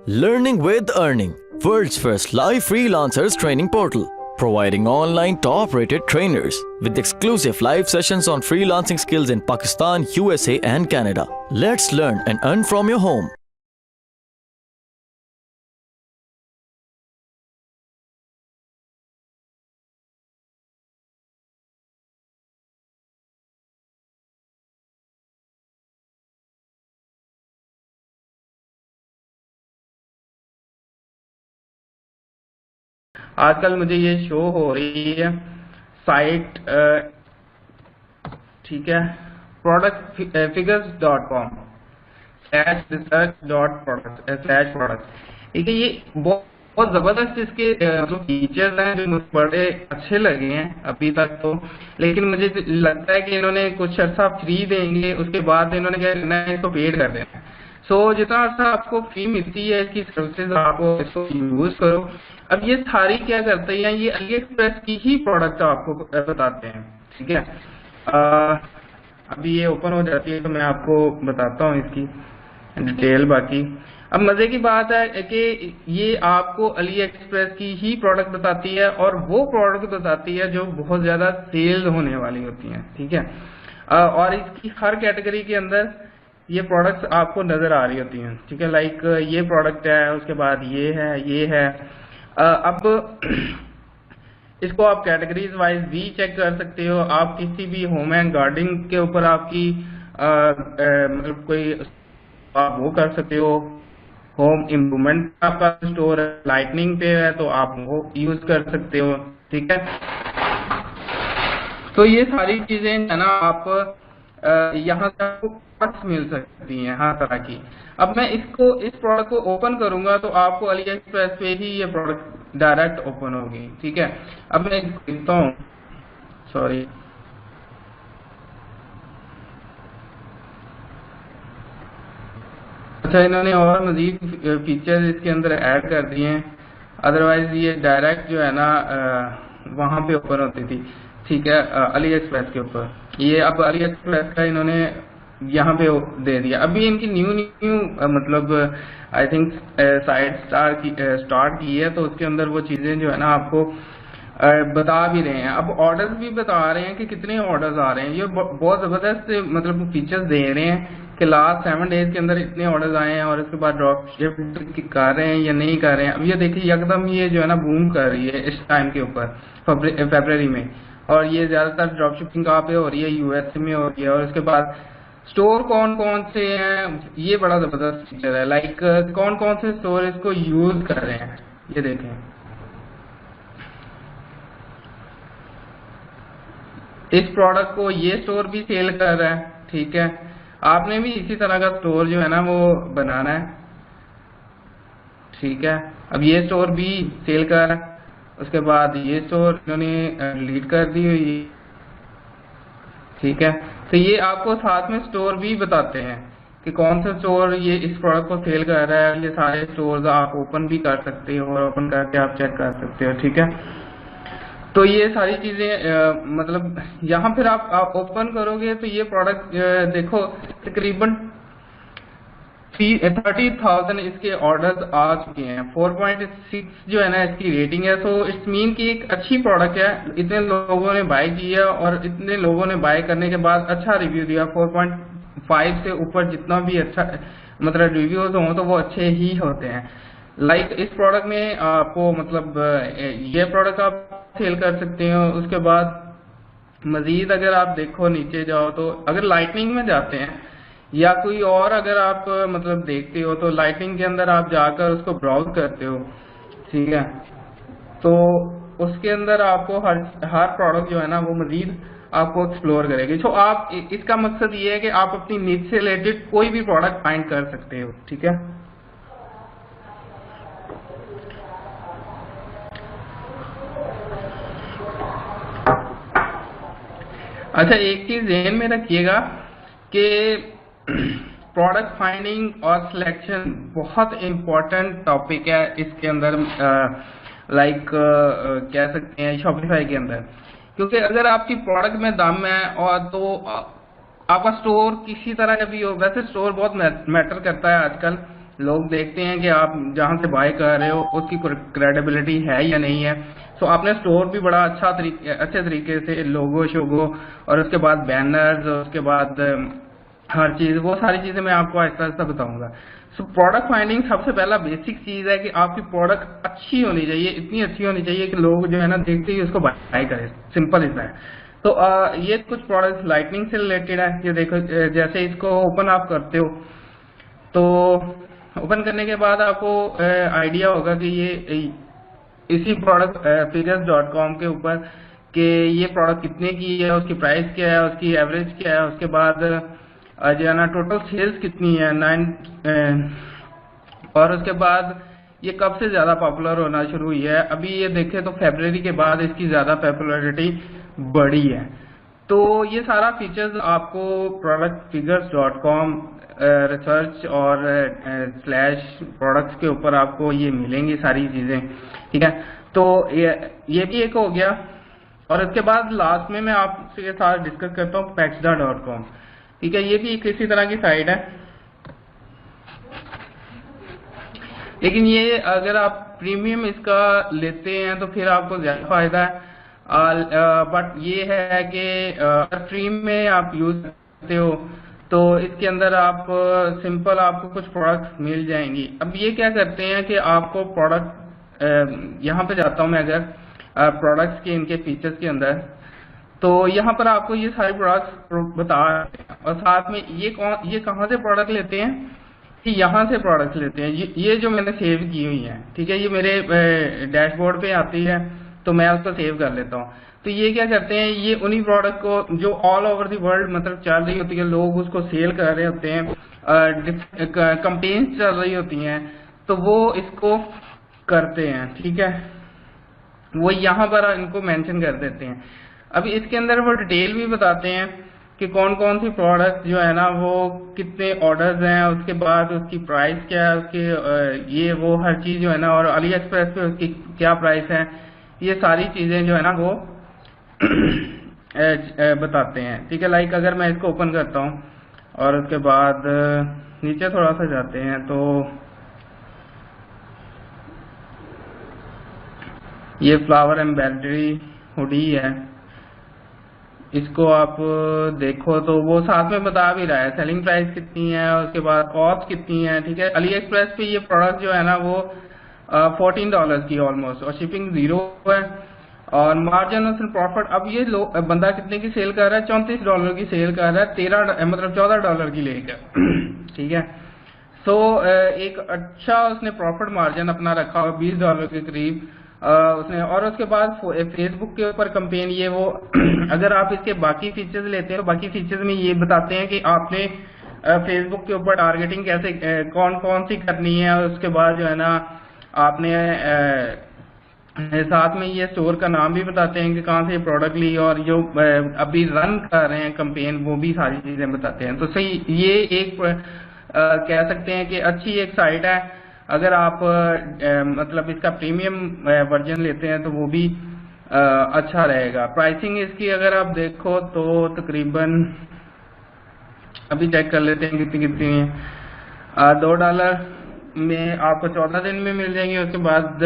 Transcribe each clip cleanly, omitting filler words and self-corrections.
Learning with Earning, world's first live freelancers training portal, providing online top-rated trainers with exclusive live sessions on freelancing skills in Pakistan, USA and Canada. Let's learn and earn from your home. आजकल मुझे ये show हो रही है site, ठीक है, productfigures.com /research.product/product। ठीक है, ये बहुत जबरदस्त इसके जो फीचर्स हैं जो मुझे बड़े अच्छे लगे हैं अभी तक तो। लेकिन मुझे लगता है कि इन्होंने कुछ अर्सा फ्री देंगे, उसके बाद इन्होंने क्या करना है, इसको पेड कर देना है। जितना अर्सा आपको फ्री मिलती है इसकी सर्विसेज, आपको इसको यूज करो। अब ये सारी क्या करते हैं, ये अली एक्सप्रेस की ही प्रोडक्ट आपको बताते हैं। ठीक है, अभी ये ओपन हो जाती है तो मैं आपको बताता हूँ इसकी डिटेल बाकी। अब मजे की बात है कि ये आपको अली एक्सप्रेस की ही प्रोडक्ट बताती है, और वो प्रोडक्ट बताती है जो बहुत ज्यादा सेल होने वाली होती हैं। ठीक है, और इसकी हर कैटेगरी के अंदर ये प्रोडक्ट्स आपको नजर आ रही होती हैं। ठीक है, लाइक ये प्रोडक्ट है, उसके बाद ये है। अब इसको आप कैटेगरीज वाइज भी चेक कर सकते हो। आप किसी भी होम एंड गार्डनिंग के ऊपर आपकी मतलब कोई आप वो कर सकते हो। होम इम्प्रूवमेंट आपका स्टोर लाइटनिंग पे है तो आप वो यूज कर सकते हो। ठीक है, तो ये सारी चीजें है ना, आप यहाँ से आपको प्रोडक्ट्स मिल सकती हैं हर तरह की। अब मैं इस प्रोडक्ट को ओपन करूंगा तो आपको अली एक्सप्रेस पे ही ये प्रोडक्ट डायरेक्ट ओपन होगी। ठीक है, अब मैं देखता हूँ, सॉरी, अच्छा इन्होंने और मजीद फीचर्स इसके अंदर ऐड कर दिए हैं, अदरवाइज ये डायरेक्ट जो है ना वहां पे ओपन होती थी। ठीक है, अली एक्सप्रेस के ऊपर ये अब अली एक्सप्रेस का इन्होंने यहाँ पे दे दिया। अभी इनकी न्यू मतलब आई थिंक साइट स्टार्ट की है, तो उसके अंदर वो चीजें जो है ना आपको बता भी रहे हैं। अब ऑर्डर्स भी बता रहे हैं कि कितने ऑर्डर्स आ रहे हैं। ये बहुत जबरदस्त मतलब फीचर्स दे रहे हैं कि लास्ट 7 डेज के अंदर इतने ऑर्डर्स आए हैं, और उसके बाद ड्रॉप शिप कर रहे हैं या नहीं कर रहे हैं। अब ये देखिए एकदम ये जो है ना बूम कर रही है इस टाइम के ऊपर फरवरी में, और ये ज्यादातर ड्रॉप शिपिंग कहाँ पे हो रही है, यूएस में हो रही है। और उसके बाद स्टोर कौन कौन से हैं, ये बड़ा जबरदस्त फीचर है। लाइक कौन कौन से स्टोर इसको यूज कर रहे हैं, ये देखें। इस प्रोडक्ट को ये स्टोर भी सेल कर रहा है। ठीक है, आपने भी इसी तरह का स्टोर जो है ना वो बनाना है। ठीक है, अब ये स्टोर भी सेल कर रहा है, उसके बाद ये स्टोर इन्होंने डिलीट कर दी हुई। ठीक है, तो ये आपको साथ में स्टोर भी बताते हैं कि कौन सा स्टोर ये इस प्रोडक्ट को सेल कर रहा है। ये सारे स्टोर्स आप ओपन भी कर सकते हो, और ओपन करके आप चेक कर सकते हो। ठीक है, तो ये सारी चीजें मतलब यहाँ फिर आप ओपन करोगे तो ये प्रोडक्ट देखो तकरीबन 30,000 इसके ऑर्डर्स आ चुके हैं। 4.6 जो है ना इसकी रेटिंग है। सो इट्स मीन की एक अच्छी प्रोडक्ट है। इतने लोगों ने बाय किया, और इतने लोगों ने बाय करने के बाद अच्छा रिव्यू दिया। 4.5 से ऊपर जितना भी अच्छा मतलब रिव्यूज हो तो वो अच्छे ही होते हैं। लाइक इस प्रोडक्ट में आपको मतलब ये प्रोडक्ट आप सेल कर सकते हो। उसके बाद मजीद अगर आप देखो नीचे जाओ तो अगर लाइटनिंग में जाते हैं या कोई और अगर आप मतलब देखते हो तो लाइटनिंग के अंदर आप जाकर उसको ब्राउज करते हो। ठीक है, तो उसके अंदर आपको हर प्रोडक्ट जो है ना वो मजीद आपको एक्सप्लोर करेगी। तो आप इसका मकसद ये है कि आप अपनी नीड से रिलेटेड कोई भी प्रोडक्ट फाइंड कर सकते हो। ठीक है, अच्छा एक चीज ध्यान में रखिएगा कि प्रोडक्ट फाइंडिंग और सिलेक्शन बहुत इम्पोर्टेंट टॉपिक है इसके अंदर, लाइक कह सकते हैं शॉपिफाई के अंदर। क्योंकि अगर आपकी प्रोडक्ट में दम है और तो आपका स्टोर किसी तरह का भी हो, वैसे स्टोर बहुत मैटर करता है आजकल। लोग देखते हैं कि आप जहां से बाय कर रहे हो उसकी क्रेडिबिलिटी है या नहीं है। सो आपने स्टोर भी बड़ा अच्छे तरीके से लोगो शोगो और उसके बाद बैनर्स और उसके बाद हर चीज, वो सारी चीजें मैं आपको आहिस्ता आहिस्ता बताऊंगा। सो प्रोडक्ट फाइंडिंग सबसे पहला बेसिक चीज है कि आपकी प्रोडक्ट अच्छी होनी चाहिए, इतनी अच्छी होनी चाहिए कि लोग जो है ना देखते ही उसको बाय करें। Simple is that. तो ये कुछ प्रोडक्ट लाइटनिंग से रिलेटेड है। ये देखो, जैसे इसको ओपन आप करते हो तो ओपन करने के बाद आपको आइडिया होगा कि ये इसी प्रोडक्ट figures.com के ऊपर कि ये प्रोडक्ट कितने की है, उसकी प्राइस क्या है, उसकी एवरेज क्या है, उसके बाद जो है ना टोटल सेल्स कितनी है 9, और उसके बाद ये कब से ज्यादा पॉपुलर होना शुरू हुई है। अभी ये देखें तो फरवरी के बाद इसकी ज्यादा पॉपुलैरिटी बढ़ी है। तो ये सारा फीचर्स आपको प्रोडक्ट figures.com रिसर्च और स्लैश प्रोडक्ट्स के ऊपर आपको ये मिलेंगी सारी चीजें, ठीक है। तो ये भी एक हो गया, और इसके बाद लास्ट में मैं आपके साथ डिस्कस करता हूँ Pexda.com, ठीक है। ये भी एक इसी तरह की साइट है, लेकिन ये अगर आप प्रीमियम इसका लेते हैं तो फिर आपको ज्यादा फायदा है। बट ये है कि अगर फ्री में आप यूज करते हो तो इसके अंदर आप सिंपल आपको कुछ प्रोडक्ट्स मिल जाएंगी। अब ये क्या करते हैं कि आपको प्रोडक्ट, यहाँ पे जाता हूँ मैं अगर प्रोडक्ट्स के इनके फीचर्स के अंदर, तो यहाँ पर आपको ये सारे प्रोडक्ट्स बता रहे हैं, और साथ में ये कहाँ से प्रोडक्ट लेते हैं कि यहाँ से प्रोडक्ट लेते हैं। ये जो मैंने सेव की हुई है, ठीक है, ये मेरे डैशबोर्ड पे आती है तो मैं उसको सेव कर लेता हूँ। तो ये क्या करते हैं, ये उन्हीं प्रोडक्ट को जो ऑल ओवर द वर्ल्ड मतलब चल रही होती है, लोग उसको सेल कर रहे होते हैं, कंपेन्स चल रही होती हैं, तो वो इसको करते हैं, ठीक है, वो यहाँ पर इनको मेंशन कर देते हैं। अभी इसके अंदर वो डिटेल भी बताते हैं कि कौन कौन सी प्रोडक्ट जो है ना वो कितने ऑर्डर्स हैं, उसके बाद उसकी प्राइस क्या है, उसके ये वो हर चीज जो है ना, और अली एक्सप्रेस पे उसकी क्या प्राइस है, ये सारी चीजें जो है ना वो बताते हैं, ठीक है। लाइक अगर मैं इसको ओपन करता हूँ और उसके बाद नीचे थोड़ा सा जाते हैं तो ये फ्लावर एम्ब्रॉयडरी हुडी है, इसको आप देखो तो वो साथ में बता भी रहा है सेलिंग प्राइस कितनी है, उसके बाद कॉस्ट कितनी है, ठीक है। अली एक्सप्रेस पे ये प्रोडक्ट जो है ना वो $14 की ऑलमोस्ट, और शिपिंग 0 है, और मार्जिन और प्रॉफिट, अब ये बंदा कितने की सेल कर रहा है, $34 की सेल कर रहा है, 13 मतलब $14 की लेकर, ठीक है। सो एक अच्छा उसने प्रॉफिट मार्जिन अपना रखा हुआ $20 के करीब उसने। और उसके बाद फेसबुक के ऊपर कंपेन, ये वो अगर आप इसके बाकी फीचर्स लेते हैं तो बाकी फीचर्स में ये बताते हैं कि आपने फेसबुक के ऊपर टारगेटिंग कैसे कौन कौन सी करनी है, उसके बाद जो है ना आपने साथ में ये स्टोर का नाम भी बताते हैं कि कहाँ से प्रोडक्ट ली, और जो अभी रन कर रहे हैं कंपेन वो भी सारी चीजें बताते हैं। तो सही ये एक कह सकते हैं कि अच्छी एक साइट है। अगर आप मतलब इसका प्रीमियम वर्जन लेते हैं तो वो भी अच्छा रहेगा। प्राइसिंग इसकी अगर आप देखो तो तकरीबन अभी चेक कर लेते हैं कितनी कितनी है। $2 में आपको 14 दिन में मिल जाएंगे, उसके बाद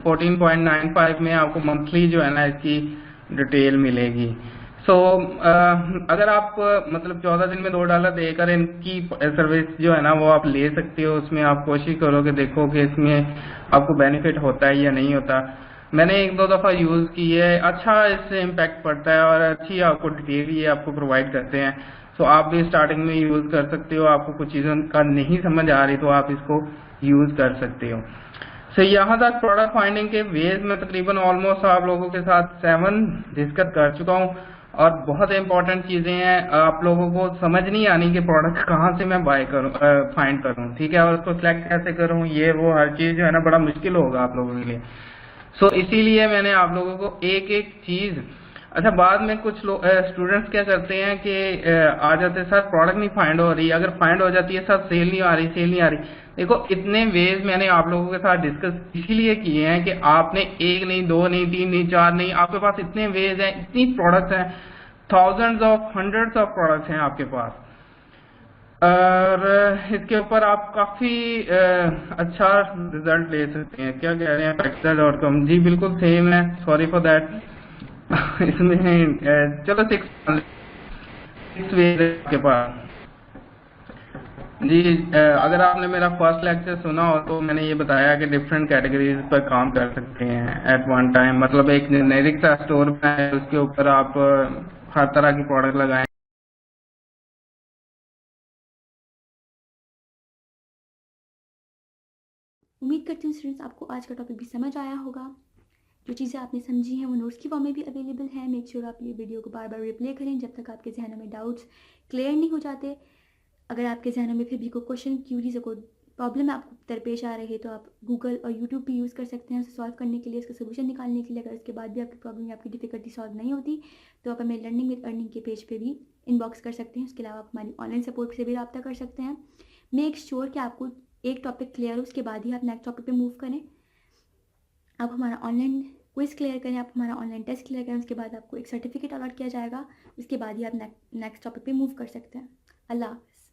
14.95 में आपको मंथली जो है ना इसकी डिटेल मिलेगी। सो अगर आप मतलब 14 दिन में $2 देकर इनकी सर्विस जो है ना वो आप ले सकते हो। उसमें आप कोशिश करो कि देखो कि इसमें आपको बेनिफिट होता है या नहीं होता। मैंने 1-2 दफा यूज की है, अच्छा इससे इम्पैक्ट पड़ता है और अच्छी आपको डिटेल ये आपको प्रोवाइड करते हैं। सो आप भी स्टार्टिंग में यूज कर सकते हो, आपको कुछ चीजों का नहीं समझ आ रही तो आप इसको यूज कर सकते हो। सो यहाँ तक प्रोडक्ट फाइंडिंग के वेज में तकरीबन ऑलमोस्ट आप लोगों के साथ 7 डिस्कस कर चुका हूँ, और बहुत इंपॉर्टेंट चीजें हैं। आप लोगों को समझ नहीं आनी कि प्रोडक्ट कहाँ से मैं बाय करूँ, फाइंड करूँ, ठीक है, और उसको सिलेक्ट कैसे करूँ, ये वो हर चीज जो है ना बड़ा मुश्किल होगा आप लोगों के लिए। सो इसीलिए मैंने आप लोगों को एक एक चीज, अच्छा बाद में कुछ स्टूडेंट्स क्या करते हैं कि आ जाते हैं, सर प्रोडक्ट नहीं फाइंड हो रही, अगर फाइंड हो जाती है सर सेल नहीं आ रही, सेल नहीं आ रही। देखो इतने वेज मैंने आप लोगों के साथ डिस्कस इसीलिए किए हैं कि आपने 1 नहीं 2 नहीं 3 नहीं 4 नहीं, आपके पास इतने वेज हैं, इतनी प्रोडक्ट्स हैं, thousands of hundreds of products हैं आपके पास। और इसके ऊपर आप काफ़ी अच्छा रिजल्ट ले सकते हैं। क्या कह रहे हैं Pexel.com? जी बिल्कुल सेम है, सॉरी फॉर दैट। इसमें चलो 6 वे के पास। जी अगर आपने मेरा फर्स्ट लेक्चर सुना हो तो मैंने ये बताया कि डिफरेंट कैटेगरीज पर काम कर सकते हैं एट वन टाइम। मतलब एक जेनेरिक सा स्टोर बनाए, उसके ऊपर आप हर तरह की प्रोडक्ट लगाएं। उम्मीद करती हूँ स्टूडेंट्स आपको आज का टॉपिक भी समझ आया होगा। जो चीज़ें आपने समझी हैं वो नोट्स की फॉर्म में भी अवेलेबल है। मेक श्योर आप ये वीडियो को बार बार रिप्ले करें जब तक आपके जहनों में डाउट्स क्लियर नहीं हो जाते। अगर आपके जहनों में फिर भी कोई क्वेश्चन, क्यूरीज, कोई प्रॉब्लम आपको दरपेश आ रही है तो आप गूगल और यूट्यूब भी यूज़ कर सकते हैं उसे सॉल्व करने के लिए, उसका सोल्यूशन निकालने के लिए। अगर उसके बाद भी आपकी प्रॉब्लम या आपकी डिफिकल्टी सॉल्व नहीं होती तो आप हमें लर्निंग विद अर्निंग के पेज पे भी इनबॉक्स कर सकते हैं। उसके अलावा आप हमारी ऑनलाइन सपोर्ट से भी रब्ता कर सकते हैं। मेक श्योर कि आपको एक टॉपिक क्लियर हो, उसके बाद ही आप नेक्स्ट टॉपिक पे मूव करें। आप हमारा ऑनलाइन क्विज क्लियर करें, आप हमारा ऑनलाइन टेस्ट क्लियर करें, उसके बाद आपको एक सर्टिफिकेट अलॉट किया जाएगा। उसके बाद ही आप नेक्स्ट टॉपिक पे मूव कर सकते हैं। अल्लाह हाफ़िज़।